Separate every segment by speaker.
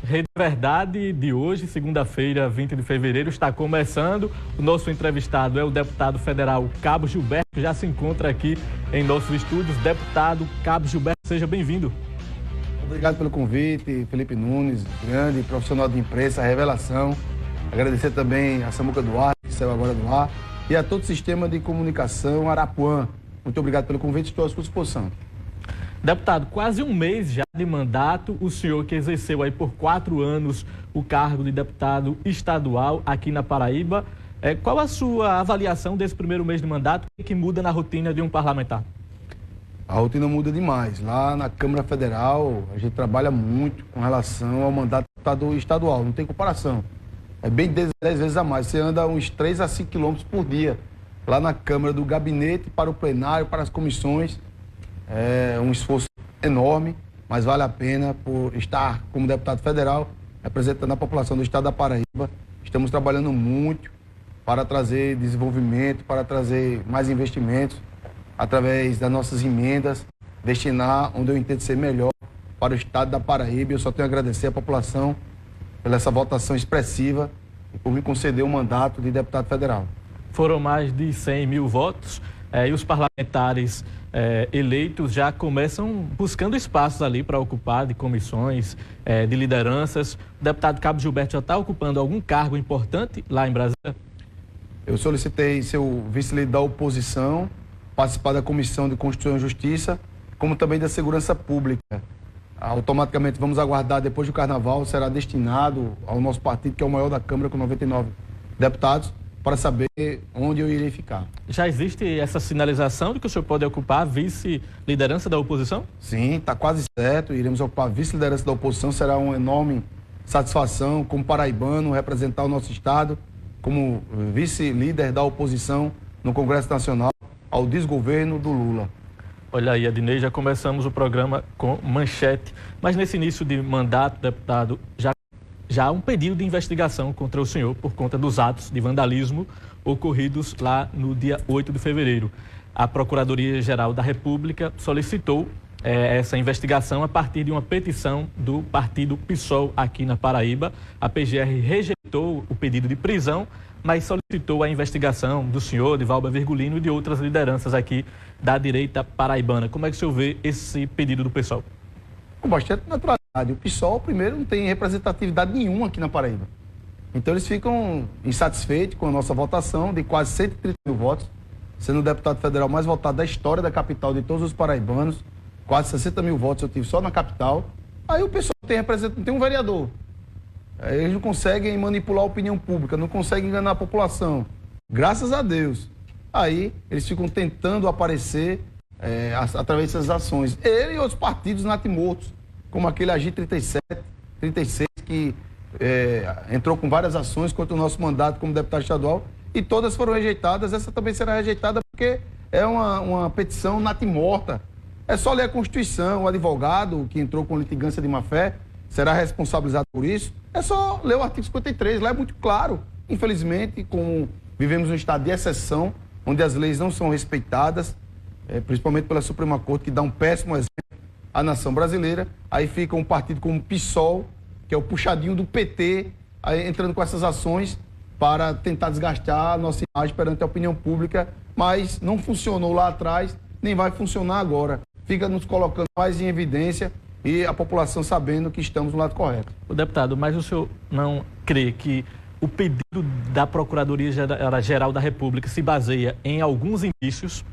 Speaker 1: Rede Verdade de hoje, segunda-feira, 20 de fevereiro, está começando. O nosso entrevistado é o deputado federal Cabo Gilberto, que já se encontra aqui em nossos estúdios. Deputado Cabo Gilberto, seja bem-vindo.
Speaker 2: Obrigado pelo convite, Felipe Nunes, grande profissional de imprensa, revelação. Agradecer também a Samuca Duarte, que saiu agora do ar, e a todo o sistema de comunicação Arapuã. Muito obrigado pelo convite, estou à sua disposição.
Speaker 1: Deputado, quase um mês já de mandato, o senhor que exerceu aí por 4 anos o cargo de deputado estadual aqui na Paraíba. Qual a sua avaliação desse primeiro mês de mandato? O que muda na rotina de um parlamentar?
Speaker 2: A rotina muda demais. Lá na Câmara Federal, a gente trabalha muito com relação ao mandato de deputado estadual, não tem comparação. É bem 10 vezes a mais. Você anda uns 3 a 5 quilômetros por dia. Lá na Câmara, do gabinete para o plenário, para as comissões. É um esforço enorme, mas vale a pena por estar como deputado federal, representando a população do estado da Paraíba. Estamos trabalhando muito para trazer desenvolvimento, para trazer mais investimentos, através das nossas emendas, destinar onde eu entendo ser melhor para o estado da Paraíba. Eu só tenho a agradecer à população pela essa votação expressiva e por me conceder o mandato de deputado federal. Foram mais de 100 mil votos e os parlamentares eleitos já começam buscando espaços ali para ocupar de comissões, de lideranças. O deputado Cabo Gilberto já está ocupando algum cargo importante lá em Brasília? Eu solicitei ser o vice-líder da oposição, participar da Comissão de Constituição e Justiça, como também da Segurança Pública. Automaticamente vamos aguardar, depois do Carnaval, será destinado ao nosso partido, que é o maior da Câmara, com 99 deputados, para saber onde eu irei ficar. Já existe essa sinalização de que o senhor pode ocupar a vice-liderança da oposição? Sim, está quase certo. Iremos ocupar a vice-liderança da oposição. Será uma enorme satisfação, como paraibano, representar o nosso estado como vice-líder da oposição no Congresso Nacional ao desgoverno do Lula. Olha aí, Adinei, já começamos o programa com manchete, mas nesse início de mandato, deputado, já há um pedido de investigação contra o senhor por conta dos atos de vandalismo ocorridos lá no dia 8 de fevereiro. A Procuradoria-Geral da República solicitou essa investigação a partir de uma petição do partido PSOL aqui na Paraíba. A PGR rejeitou o pedido de prisão, mas solicitou a investigação do senhor, de Valber Virgulino e de outras lideranças aqui da direita paraibana. Como é que o senhor vê esse pedido do PSOL? Com bastante naturalidade. O PSOL, primeiro, não tem representatividade nenhuma aqui na Paraíba. Então, eles ficam insatisfeitos com a nossa votação de quase 130 mil votos, sendo o deputado federal mais votado da história da capital de todos os paraibanos. Quase 60 mil votos eu tive só na capital. Aí o PSOL não tem um vereador. Eles não conseguem manipular a opinião pública, não conseguem enganar a população. Graças a Deus. Aí eles ficam tentando aparecer através dessas ações. Ele e outros partidos natimortos, como aquele Agir 37, 36, que entrou com várias ações contra o nosso mandato como deputado estadual, e todas foram rejeitadas. Essa também será rejeitada porque é uma petição natimorta. É só ler a Constituição. O advogado que entrou com litigância de má-fé será responsabilizado por isso. É só ler o artigo 53, lá é muito claro. Infelizmente, como vivemos um estado de exceção, onde as leis não são respeitadas, principalmente pela Suprema Corte, que dá um péssimo exemplo à nação brasileira, aí fica um partido como o PSOL, que é o puxadinho do PT, aí entrando com essas ações para tentar desgastar a nossa imagem perante a opinião pública, mas não funcionou lá atrás, nem vai funcionar agora. Fica nos colocando mais em evidência e a população sabendo que estamos no lado correto. O deputado, mas o senhor não crê que o pedido da Procuradoria-Geral da República se baseia em alguns indícios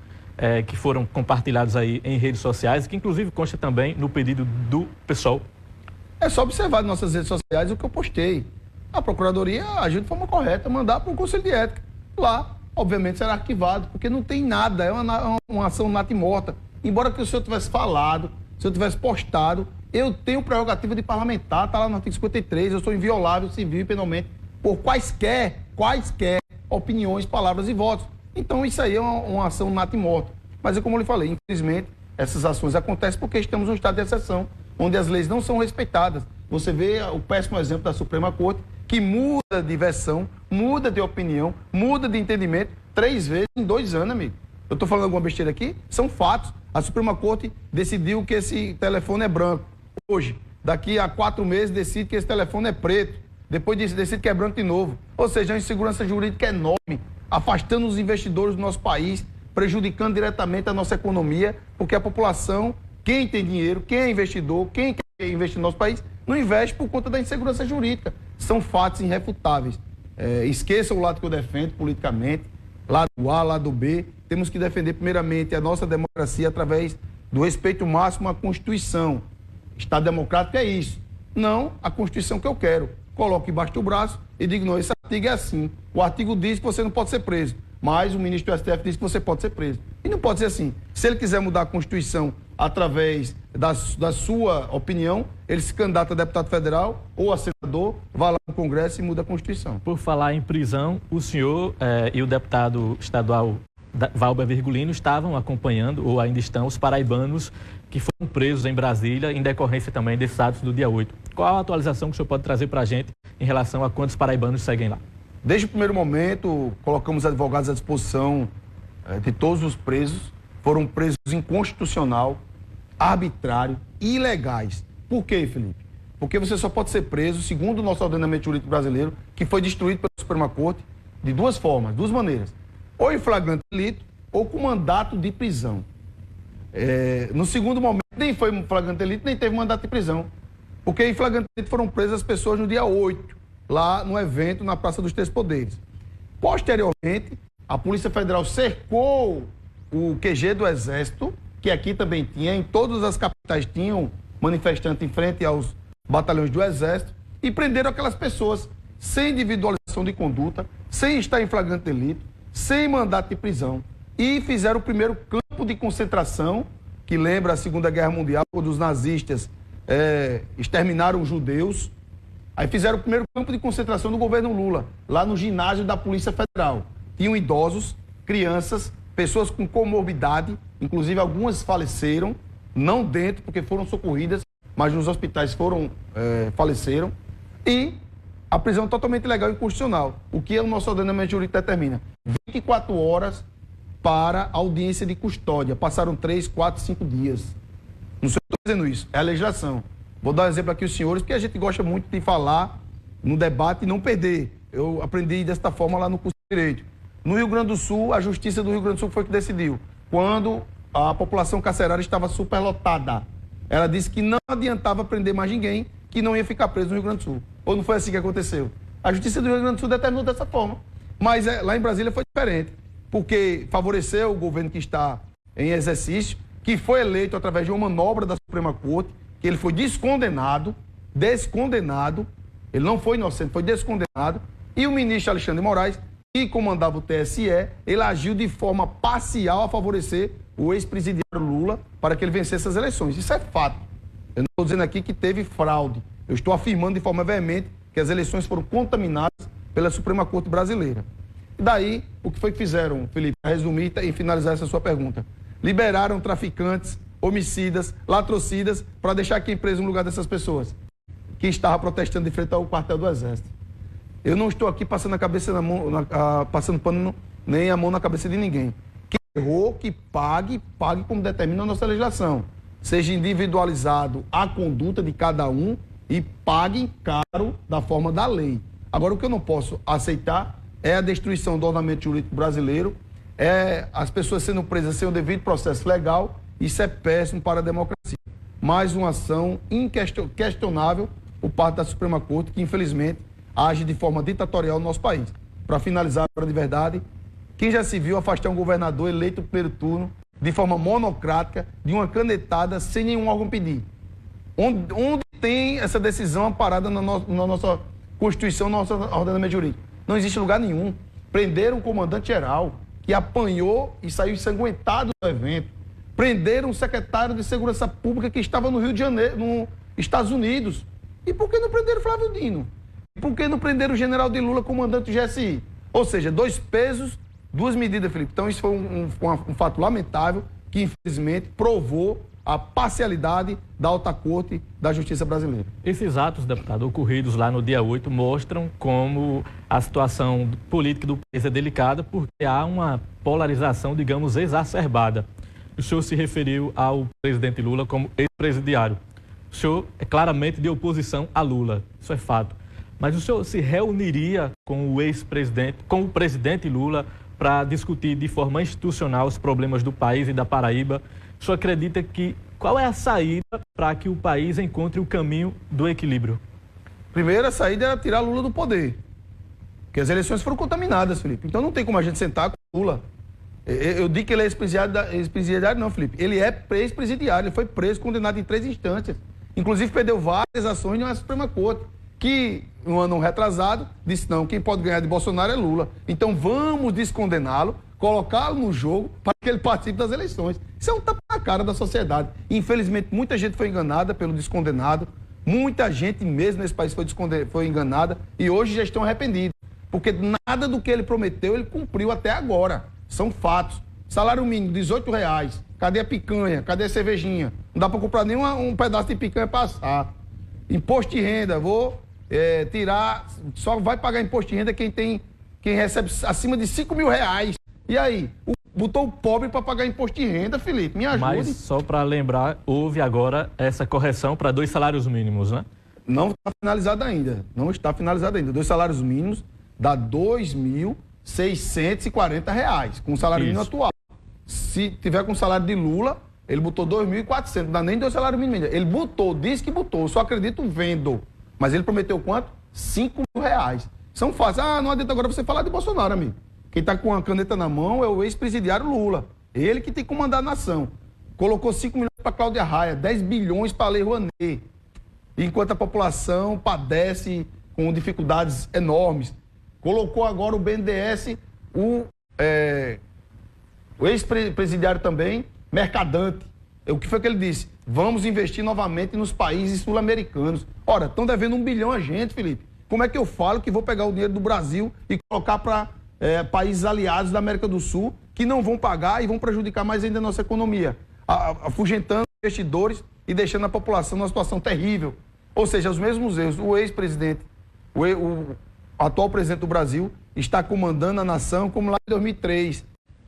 Speaker 2: que foram compartilhados aí em redes sociais, que inclusive consta também no pedido do PSOL? É só observar nas nossas redes sociais o que eu postei. A Procuradoria agiu de forma correta, mandar para o Conselho de Ética. Lá, obviamente, será arquivado, porque não tem nada, é uma ação natimorta. Embora que o senhor tivesse falado, se eu tivesse postado, eu tenho prerrogativa de parlamentar, está lá no artigo 53, eu sou inviolável civil e penalmente por quaisquer opiniões, palavras e votos. Então isso aí é uma ação natimorta. Mas como eu lhe falei, infelizmente, essas ações acontecem porque estamos num estado de exceção, onde as leis não são respeitadas. Você vê o péssimo exemplo da Suprema Corte, que muda de versão, muda de opinião, muda de entendimento 3 vezes em 2 anos, amigo. Eu estou falando alguma besteira aqui? São fatos. A Suprema Corte decidiu que esse telefone é branco. Hoje, daqui a 4 meses decide que esse telefone é preto, depois disso decide que é branco de novo. Ou seja, a insegurança jurídica é enorme, afastando os investidores do nosso país, prejudicando diretamente a nossa economia, porque a população, quem tem dinheiro, quem é investidor, quem quer investir no nosso país, não investe por conta da insegurança jurídica. São fatos irrefutáveis. Esqueçam o lado que eu defendo politicamente, lado A, lado B. Temos que defender primeiramente a nossa democracia através do respeito máximo à Constituição. Estado democrático é isso. Não a Constituição que eu quero. Coloco embaixo do braço e digo, não, esse artigo é assim. O artigo diz que você não pode ser preso, mas o ministro do STF diz que você pode ser preso. E não pode ser assim. Se ele quiser mudar a Constituição através da sua opinião, ele se candidata a deputado federal ou a senador, vai lá no Congresso e muda a Constituição.
Speaker 1: Por falar em prisão, o senhor e o deputado estadual Valber Virgulino estavam acompanhando, ou ainda estão, os paraibanos que foram presos em Brasília, em decorrência também desses atos do dia 8. Qual a atualização que o senhor pode trazer para a gente em relação a quantos paraibanos seguem lá?
Speaker 2: Desde o primeiro momento, colocamos advogados à disposição de todos os presos. Foram presos inconstitucional, arbitrário e ilegais. Por quê, Felipe? Porque você só pode ser preso, segundo o nosso ordenamento jurídico brasileiro, que foi destruído pela Suprema Corte, de duas formas, duas maneiras. Ou em flagrante delito, ou com mandato de prisão. No segundo momento, nem foi flagrante delito, nem teve mandato de prisão. Porque em flagrante delito foram presas as pessoas no dia 8, lá no evento na Praça dos Três Poderes. Posteriormente, a Polícia Federal cercou o QG do Exército, que aqui também tinha, em todas as capitais tinham manifestantes em frente aos batalhões do Exército, e prenderam aquelas pessoas sem individualização de conduta, sem estar em flagrante delito, sem mandato de prisão, e fizeram o primeiro campo de concentração, que lembra a Segunda Guerra Mundial, quando os nazistas exterminaram os judeus. Aí fizeram o primeiro campo de concentração do governo Lula, lá no ginásio da Polícia Federal. Tinham idosos, crianças, pessoas com comorbidade, inclusive algumas faleceram, não dentro, porque foram socorridas, mas nos hospitais faleceram. E a prisão totalmente ilegal e inconstitucional. O que o nosso ordenamento jurídico determina? 24 horas para audiência de custódia. Passaram 3, 4, 5 dias. Não sei se eu estou dizendo isso, é a legislação. Vou dar um exemplo aqui aos senhores, porque a gente gosta muito de falar no debate e não perder. Eu aprendi desta forma lá no curso de Direito. No Rio Grande do Sul, a Justiça do Rio Grande do Sul foi que decidiu. Quando a população carcerária estava superlotada. Ela disse que não adiantava prender mais ninguém, que não ia ficar preso no Rio Grande do Sul. Ou não foi assim que aconteceu? A Justiça do Rio Grande do Sul determinou dessa forma. Mas lá em Brasília foi diferente, porque favoreceu o governo que está em exercício, que foi eleito através de uma manobra da Suprema Corte, que ele foi descondenado, ele não foi inocente, foi descondenado, e o ministro Alexandre de Moraes, que comandava o TSE, ele agiu de forma parcial a favorecer o ex-presidiário Lula para que ele vencesse as eleições. Isso é fato. Eu não estou dizendo aqui que teve fraude. Eu estou afirmando de forma veemente que as eleições foram contaminadas pela Suprema Corte brasileira. E daí, o que foi que fizeram, Felipe, para resumir e finalizar essa sua pergunta? Liberaram traficantes, homicidas, latrocidas, para deixar quem preso no lugar dessas pessoas que estavam protestando de frente ao quartel do Exército. Eu não estou aqui passando a cabeça passando pano nem a mão na cabeça de ninguém. Quem errou, que pague como determina a nossa legislação. Seja individualizado a conduta de cada um e pague caro da forma da lei. Agora, o que eu não posso aceitar é a destruição do ordenamento jurídico brasileiro, as pessoas sendo presas sem o devido processo legal. Isso é péssimo para a democracia. Mais uma ação inquestionável por parte da Suprema Corte, que infelizmente age de forma ditatorial no nosso país. Para finalizar, para de verdade, quem já se viu afastar um governador eleito no primeiro turno de forma monocrática, de uma canetada, sem nenhum órgão pedir? Onde tem essa decisão amparada na nossa Constituição, no nosso ordenamento jurídico? Não existe lugar nenhum. Prenderam o comandante-geral, que apanhou e saiu ensanguentado do evento. Prenderam um secretário de Segurança Pública que estava no Rio de Janeiro, nos Estados Unidos. E por que não prenderam Flávio Dino? Por que não prenderam o general de Lula, comandante do GSI? Ou seja, 2 pesos, 2 medidas, Felipe. Então isso foi um fato lamentável que, infelizmente, provou a parcialidade da alta corte da justiça brasileira.
Speaker 1: Esses atos, deputado, ocorridos lá no dia 8, mostram como a situação política do país é delicada, porque há uma polarização, digamos, exacerbada. O senhor se referiu ao presidente Lula como ex-presidiário. O senhor é claramente de oposição a Lula, isso é fato. Mas o senhor se reuniria com o ex-presidente, com o presidente Lula, para discutir de forma institucional os problemas do país e da Paraíba? O senhor acredita que qual é a saída para que o país encontre o caminho do equilíbrio?
Speaker 2: Primeiro, a saída era tirar Lula do poder. Porque as eleições foram contaminadas, Felipe. Então não tem como a gente sentar com Lula. Eu digo que ele é ex-presidiário, não, Felipe. Ele é ex-presidiário, ele foi preso, condenado em 3 instâncias. Inclusive perdeu várias ações na Suprema Corte. Que, um ano retrasado, disse não, quem pode ganhar de Bolsonaro é Lula. Então vamos descondená-lo, colocá-lo no jogo para que ele participe das eleições. Isso é um tapa na cara da sociedade. Infelizmente, muita gente foi enganada pelo descondenado. Muita gente mesmo nesse país foi enganada e hoje já estão arrependidos. Porque nada do que ele prometeu, ele cumpriu até agora. São fatos. Salário mínimo, R$18. Cadê a picanha? Cadê a cervejinha? Não dá para comprar nem um pedaço de picanha para assar. Imposto de renda, vou tirar... Só vai pagar imposto de renda quem recebe acima de R$5.000. E aí? Botou o pobre para pagar imposto de renda, Felipe. Me ajude.
Speaker 1: Mas só para lembrar, houve agora essa correção para 2 salários mínimos, né?
Speaker 2: Não está finalizado ainda. Não está finalizado ainda. 2 salários mínimos dá R$2.640 com o salário mínimo atual. Se tiver com o salário de Lula, ele botou 2.400. Não dá nem 2 salários mínimos ainda. Ele botou, disse que botou. Eu só acredito vendo. Mas ele prometeu quanto? R$5.000. São fáceis. Não adianta agora você falar de Bolsonaro, amigo. Quem está com a caneta na mão é o ex-presidiário Lula. Ele que tem que comandar a nação. Colocou 5 milhões para Cláudia Raia, 10 bilhões para a Lei Rouanet. Enquanto a população padece com dificuldades enormes. Colocou agora o BNDES, o ex-presidiário também, mercadante. O que foi que ele disse? Vamos investir novamente nos países sul-americanos. Ora, estão devendo 1 bilhão a gente, Felipe. Como é que eu falo que vou pegar o dinheiro do Brasil e colocar para países aliados da América do Sul que não vão pagar e vão prejudicar mais ainda a nossa economia, afugentando investidores e deixando a população numa situação terrível? Ou seja, os mesmos erros. O ex-presidente, o atual presidente do Brasil, está comandando a nação como lá em 2003.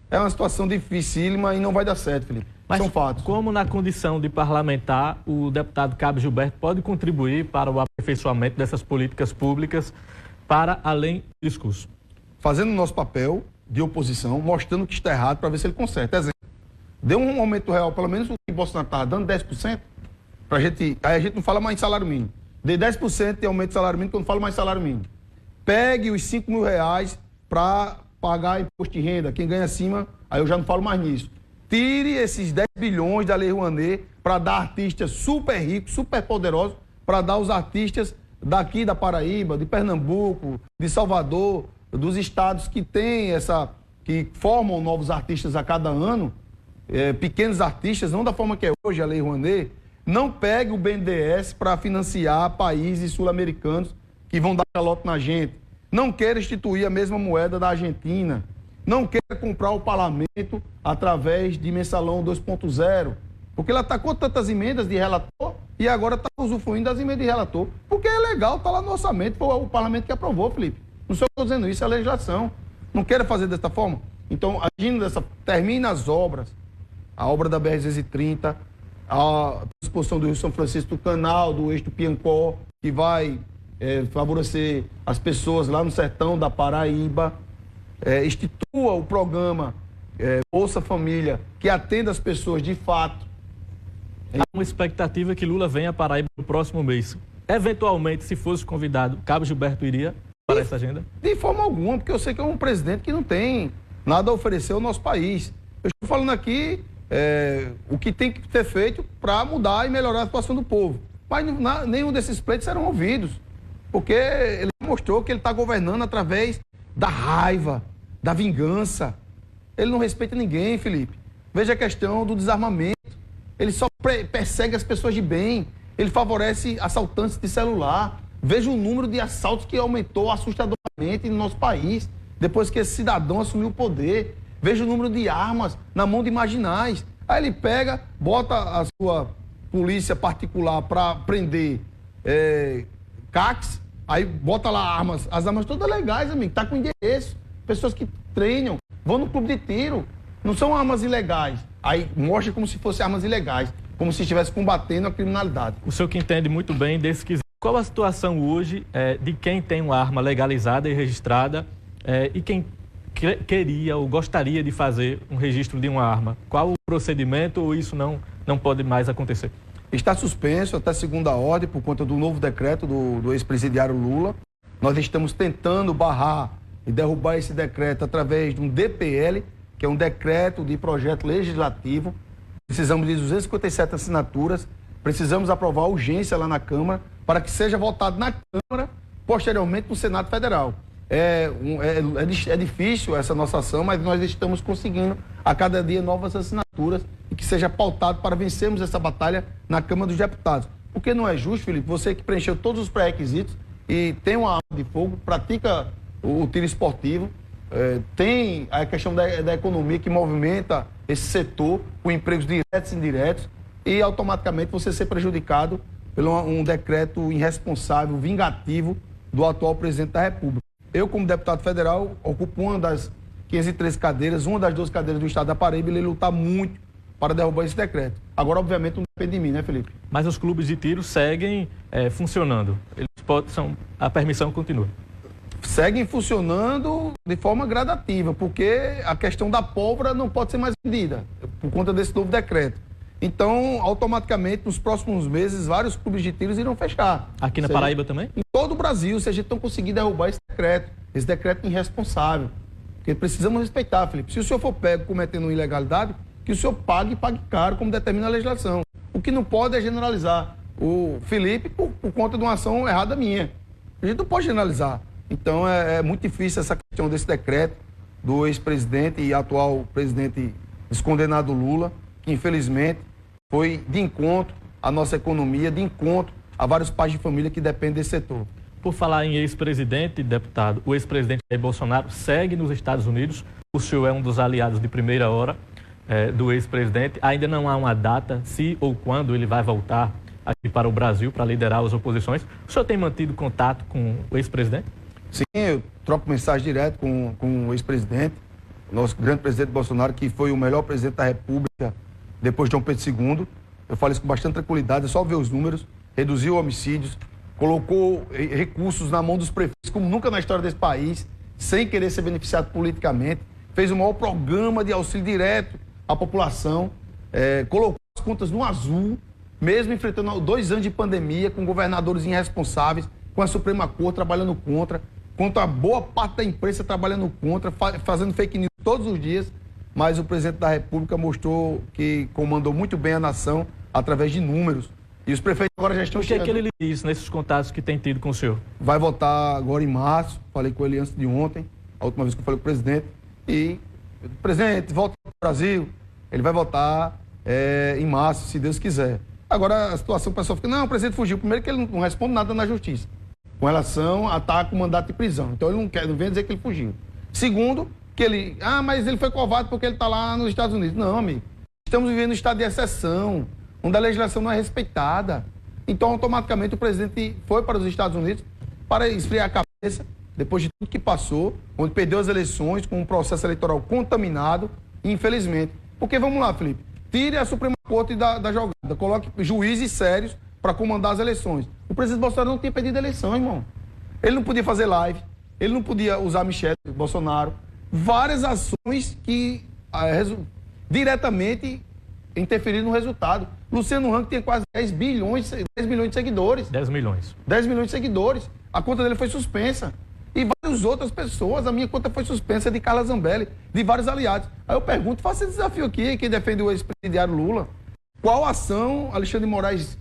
Speaker 2: É uma situação dificílima e não vai dar certo, Felipe.
Speaker 1: Mas
Speaker 2: são fatos.
Speaker 1: Como na condição de parlamentar, o deputado Cabo Gilberto pode contribuir para o aperfeiçoamento dessas políticas públicas para além do discurso? Fazendo
Speaker 2: o nosso papel de oposição, mostrando que está errado para ver se ele conserta. Exemplo, deu um aumento real, pelo menos o que Bolsonaro estava dando, 10%, pra gente, aí a gente não fala mais em salário mínimo. Dê 10% de aumento de salário mínimo, que eu não falo mais em salário mínimo. Pegue os R$5.000 para pagar imposto de renda, quem ganha acima, aí eu já não falo mais nisso. Tire esses 10 bilhões da Lei Rouanet para dar artistas super ricos, super poderosos, para dar aos artistas daqui da Paraíba, de Pernambuco, de Salvador, dos estados que que formam novos artistas a cada ano, pequenos artistas, não da forma que é hoje a Lei Rouanet. Não pegue o BNDES para financiar países sul-americanos que vão dar calote na gente. Não queira instituir a mesma moeda da Argentina. Não queira comprar o parlamento através de mensalão 2.0, porque ela atacou tantas emendas de relator e agora está usufruindo das emendas de relator, porque é legal, está lá no orçamento, foi o parlamento que aprovou, Felipe. Não sou eu que estou dizendo isso, é a legislação. Não queira fazer desta forma? Então, agindo dessa, termina as obras, a obra da BR-230, a disposição do Rio São Francisco, do canal, do eixo do Piancó, que vai favorecer as pessoas lá no sertão da Paraíba, institua o programa Bolsa Família, que atenda as pessoas de fato.
Speaker 1: Há uma expectativa que Lula venha à Paraíba no próximo mês. Eventualmente, se fosse convidado, Cabo Gilberto iria para essa agenda?
Speaker 2: De forma alguma, porque eu sei que é um presidente que não tem nada a oferecer ao nosso país. Eu estou falando aqui o que tem que ser feito para mudar e melhorar a situação do povo. Mas nenhum desses pleitos serão ouvidos, porque ele mostrou que ele está governando através da raiva, da vingança. Ele não respeita ninguém, Felipe. Veja a questão do desarmamento. Ele só persegue as pessoas de bem. Ele favorece assaltantes de celular. Veja o número de assaltos que aumentou assustadoramente no nosso país, depois que esse cidadão assumiu o poder. Veja o número de armas na mão de marginais. Aí ele pega, bota a sua polícia particular para prender CACs, aí bota lá armas, as armas todas legais, amigo, tá com endereço. Pessoas que treinam, vão no clube de tiro, não são armas ilegais. Aí mostra como se fossem armas ilegais. como se estivesse combatendo a criminalidade.
Speaker 1: O senhor que entende muito bem desse quesito, qual a situação hoje de quem tem uma arma legalizada e registrada e quem queria ou gostaria de fazer um registro de uma arma? Qual o procedimento ou isso não pode mais acontecer?
Speaker 2: Está suspenso até segunda ordem por conta do novo decreto do ex-presidiário Lula. Nós estamos tentando barrar e derrubar esse decreto através de um DPL, que é um decreto de projeto legislativo. Precisamos de 257 assinaturas, precisamos aprovar a urgência lá na Câmara para que seja votado na Câmara, posteriormente no Senado Federal. É difícil essa nossa ação, mas nós estamos conseguindo a cada dia novas assinaturas e que seja pautado para vencermos essa batalha na Câmara dos Deputados. Porque não é justo, Felipe, você que preencheu todos os pré-requisitos e tem uma arma de fogo, pratica o tiro esportivo, tem a questão da economia que movimenta esse setor com empregos diretos e indiretos e automaticamente você ser prejudicado por um decreto irresponsável, vingativo do atual presidente da República. Eu, como deputado federal, ocupo uma das 513 cadeiras, uma das 12 cadeiras do estado da Paraíba, e ele lutar muito para derrubar esse decreto. Agora, obviamente, não depende de mim, né, Felipe?
Speaker 1: Mas os clubes de tiro seguem funcionando. A permissão continua.
Speaker 2: Seguem funcionando de forma gradativa, porque a questão da pólvora não pode ser mais vendida, por conta desse novo decreto. Então, automaticamente, nos próximos meses, vários clubes de tiros irão fechar.
Speaker 1: Aqui na Paraíba também?
Speaker 2: Em todo o Brasil, se a gente não conseguir derrubar esse decreto irresponsável. Porque precisamos respeitar, Felipe. Se o senhor for pego cometendo uma ilegalidade, que o senhor pague caro, como determina a legislação. O que não pode é generalizar o Felipe por conta de uma ação errada minha. A gente não pode generalizar. Então, é muito difícil essa questão desse decreto do ex-presidente e atual presidente descondenado Lula, que infelizmente foi de encontro à nossa economia, de encontro a vários pais de família que dependem desse setor.
Speaker 1: Por falar em ex-presidente, deputado, o ex-presidente Jair Bolsonaro segue nos Estados Unidos. O senhor é um dos aliados de primeira hora do ex-presidente. Ainda não há uma data, se ou quando ele vai voltar aqui para o Brasil para liderar as oposições. O senhor tem mantido contato com o ex-presidente?
Speaker 2: Sim, eu troco mensagem direto com o ex-presidente, nosso grande presidente Bolsonaro, que foi o melhor presidente da República depois de Dom Pedro II. Eu falo isso com bastante tranquilidade, é só ver os números. Reduziu homicídios, colocou recursos na mão dos prefeitos, como nunca na história desse país, sem querer ser beneficiado politicamente. Fez o maior programa de auxílio direto à população, colocou as contas no azul, mesmo enfrentando 2 anos de pandemia, com governadores irresponsáveis, com a Suprema Corte trabalhando contra a boa parte da imprensa trabalhando contra, fazendo fake news todos os dias, mas o presidente da República mostrou que comandou muito bem a nação através de números. E os prefeitos agora já estão chegando.
Speaker 1: O que é que ele lhe disse nesses contatos que tem tido com o senhor?
Speaker 2: Vai votar agora em março, falei com ele antes de ontem, a última vez que eu falei com o presidente, e o presidente volta para o Brasil, ele vai votar em março, se Deus quiser. Agora a situação, o pessoal fica, não, o presidente fugiu. Primeiro que ele não responde nada na justiça, com relação a estar com mandato de prisão. Então ele não vem dizer que ele fugiu. Segundo, que ele, mas ele foi covarde porque ele está lá nos Estados Unidos. Não, amigo, estamos vivendo um estado de exceção, onde a legislação não é respeitada. Então, automaticamente, o presidente foi para os Estados Unidos para esfriar a cabeça, depois de tudo que passou, onde perdeu as eleições, com um processo eleitoral contaminado, infelizmente. Porque, vamos lá, Felipe, tire a Suprema Corte da jogada, coloque juízes sérios para comandar as eleições. O presidente Bolsonaro não tinha perdido a eleição, irmão. Ele não podia fazer live, ele não podia usar Michele Bolsonaro. Várias ações que diretamente interferiram no resultado. Luciano Hang tem quase 10 milhões de seguidores.
Speaker 1: 10 milhões.
Speaker 2: 10 milhões de seguidores. A conta dele foi suspensa. E várias outras pessoas, a minha conta foi suspensa, de Carla Zambelli, de vários aliados. Aí eu pergunto, faça esse desafio aqui, quem defende o ex-presidiário Lula. Qual ação Alexandre de Moraes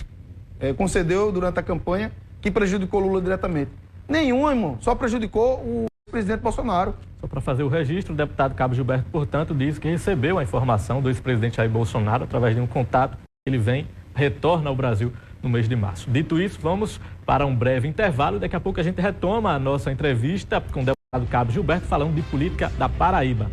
Speaker 2: concedeu durante a campanha que prejudicou Lula diretamente? Nenhuma, irmão. Só prejudicou o presidente Bolsonaro.
Speaker 1: Só para fazer o registro, o deputado Cabo Gilberto, portanto, diz que recebeu a informação do ex-presidente Jair Bolsonaro através de um contato. Ele retorna ao Brasil no mês de março. Dito isso, vamos para um breve intervalo. Daqui a pouco a gente retoma a nossa entrevista com o deputado Cabo Gilberto falando de política da Paraíba.